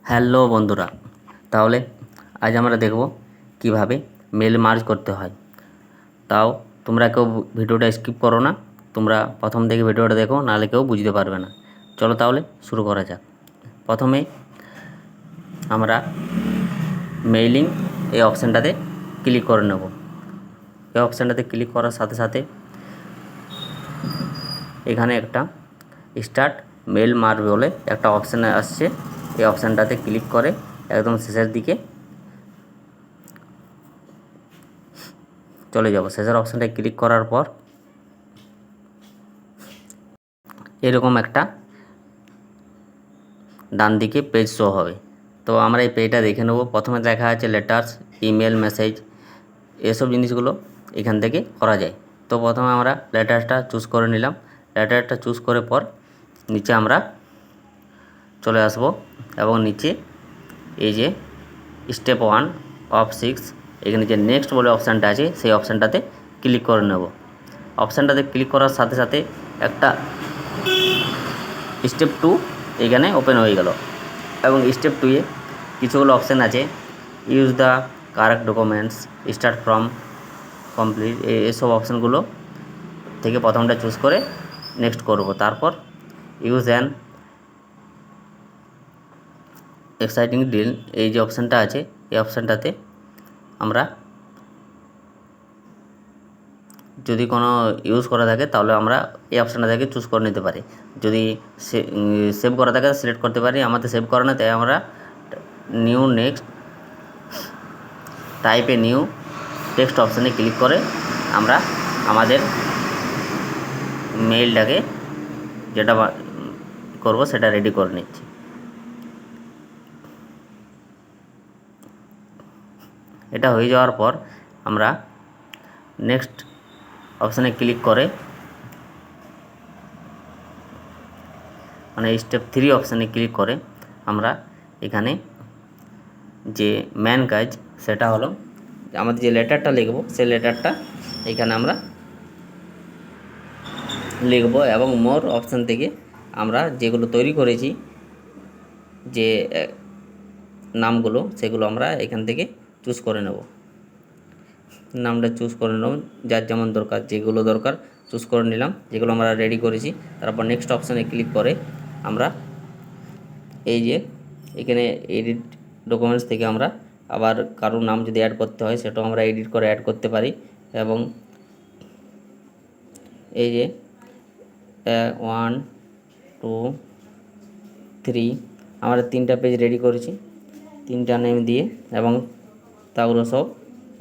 Hello বন্ধুরা, তাহলে আজ আমরা দেখব কিভাবে মেল মার্জ করতে হয়। তাও তোমরা কেউ ভিডিওটা স্কিপ করো না, তোমরা প্রথম থেকে ভিডিওটা দেখো, নাহলে কেউ বুঝতে পারবে না। চলো তাহলে শুরু করা যাক। প্রথমে আমরা মেইলিং এই অপশানটাতে ক্লিক করে নেব। এই অপশানটাতে ক্লিক করার সাথে সাথে এখানে একটা স্টার্ট মেল মার্জ বলে একটা অপশান আসছে। এই অপশানটাতে ক্লিক করে একদম শেষের দিকে চলে যাব। শেষের অপশানটায় ক্লিক করার পর এরকম একটা ডান দিকে পেজ শো হবে। তো আমরা এই পেজটা দেখে নেব। প্রথমে দেখা আছে লেটার্স, ইমেল, মেসেজ, এসব জিনিসগুলো এখান থেকে করা যায়। তো প্রথমে আমরা লেটার্সটা চুজ করে নিলাম। লেটারটা চুজ করে পর নিচে আমরা চলে আসব এবং নিচে এই যে স্টেপ 1 অফ 6 এখানে যে নেক্সট বলে অপশানটা আছে সেই অপশানটাতে ক্লিক করে নেব। অপশানটাতে ক্লিক করার সাথে সাথে একটা স্টেপ 2 এখানে ওপেন হয়ে গেল এবং স্টেপ 2 এ কিছুগুলো অপশান আছে। Use the correct documents, start from, complete, এইসব অপশানগুলো থেকে প্রথমটা চুজ করে নেক্সট করব। তারপর ইউজ অ্যান এক্সাইটিং ডিল, এই যে অপশানটা আছে এই অপশানটাতে আমরা যদি কোনো ইউজ করা থাকে তাহলে আমরা এই অপশানটা থেকে চুজ করে নিতে পারি। যদি সেভ করা থাকে সিলেক্ট করতে পারি। আমাদের সেভ করা না, তাই আমরা নিউ নেক্সট টাইপে নিউ টেক্সট অপশানে ক্লিক করে আমরা আমাদের মেইলটাকে যেটা করব সেটা রেডি করে নিচ্ছি। এটা হয়ে যাওয়ার পর আমরা নেক্সট অপশানে ক্লিক করে মানে স্টেপ 3 অপশানে ক্লিক করে আমরা এখানে যে মেন কাজ সেটা হলো আমাদের যে লেটারটা লিখব সেই লেটারটা এখানে আমরা লিখব এবং মোর অপশান থেকে আমরা যেগুলো তৈরি করেছি যে নামগুলো সেগুলো আমরা এখান থেকে চুজ করে নেব। নামটা চুজ করে নেব, যার যেমন দরকার, যেগুলো দরকার চুজ করে নিলাম, যেগুলো আমরা রেডি করেছি। তারপর নেক্সট অপশানে ক্লিক করে আমরা এই যে এখানে এডিট ডকুমেন্টস থেকে আমরা আবার কারোর নাম যদি অ্যাড করতে হয় সেটাও আমরা এডিট করে অ্যাড করতে পারি। এবং এই যে 1 2 3 আমরা 3টা পেজ রেডি করেছি, 3টা নেম দিয়ে এবং তাগুলো সব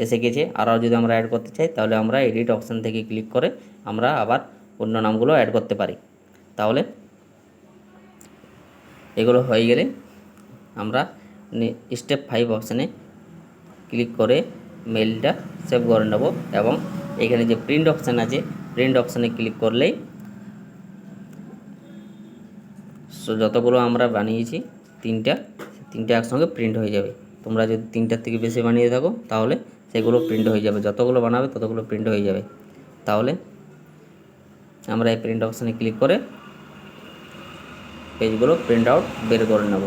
এসে গেছে। আরও যদি আমরা অ্যাড করতে চাই তাহলে আমরা এডিট অপশান থেকে ক্লিক করে আমরা আবার অন্য নামগুলো অ্যাড করতে পারি। তাহলে এগুলো হয়ে গেলে আমরা স্টেপ 5 অপশানে ক্লিক করে মেইলটা সেভ করে নেব এবং এখানে যে প্রিন্ট অপশান আছে প্রিন্ট অপশানে ক্লিক করলেই যতগুলো আমরা বানিয়েছি তিনটা একসঙ্গে প্রিন্ট হয়ে যাবে। তোমরা যদি 3টার থেকে বেশি বানিয়ে থাকো তাহলে সেগুলো প্রিন্ট হয়ে যাবে, যতগুলো বানাবে ততগুলো প্রিন্ট হয়ে যাবে। তাহলে আমরা এই প্রিন্ট অপশানে ক্লিক করে পেজগুলো প্রিন্ট আউট বের করে নেব।